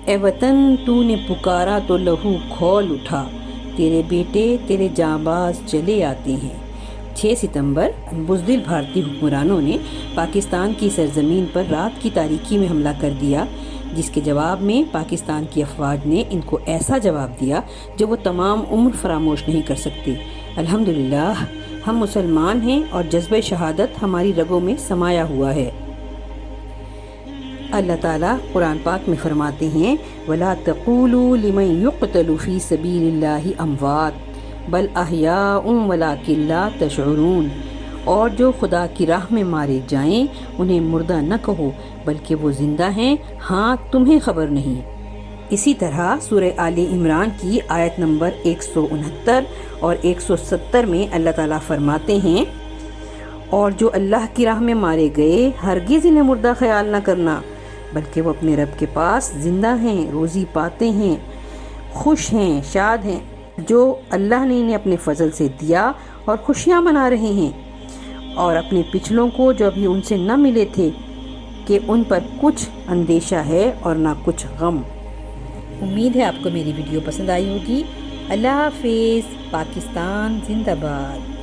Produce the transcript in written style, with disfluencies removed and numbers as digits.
اے وطن تو نے پکارا تو لہو کھول اٹھا، تیرے بیٹے تیرے جانباز چلے آتے ہیں۔ 6 ستمبر بزدل بھارتی حکمرانوں نے پاکستان کی سرزمین پر رات کی تاریکی میں حملہ کر دیا، جس کے جواب میں پاکستان کی افواج نے ان کو ایسا جواب دیا جو وہ تمام عمر فراموش نہیں کر سکتے۔ الحمدللہ ہم مسلمان ہیں اور جذبہ شہادت ہماری رگوں میں سمایا ہوا ہے۔ اللہ تعالیٰ قرآن پاک میں فرماتے ہیں وَلَا تَقُولُوا لِمَن يُقْتَلُ فِي سَبِيلِ اللَّهِ أَمْوَاتٌ بَلْ أَحْيَاءٌ وَلَٰكِن لَّا تَشْعُرُونَ، اور جو خدا کی راہ میں مارے جائیں انہیں مردہ نہ کہو بلکہ وہ زندہ ہیں، ہاں تمہیں خبر نہیں۔ اسی طرح سورہ آل عمران کی آیت نمبر 169 اور 170 میں اللہ تعالیٰ فرماتے ہیں اور جو اللہ کی راہ میں مارے گئے ہرگز انہیں مردہ خیال نہ کرنا، بلکہ وہ اپنے رب کے پاس زندہ ہیں، روزی پاتے ہیں، خوش ہیں، شاد ہیں، جو اللہ نے انہیں اپنے فضل سے دیا اور خوشیاں منا رہے ہیں، اور اپنے پچھلوں کو جو ابھی ان سے نہ ملے تھے کہ ان پر کچھ اندیشہ ہے اور نہ کچھ غم۔ امید ہے آپ کو میری ویڈیو پسند آئی ہوگی۔ اللہ حافظ۔ پاکستان زندہ باد۔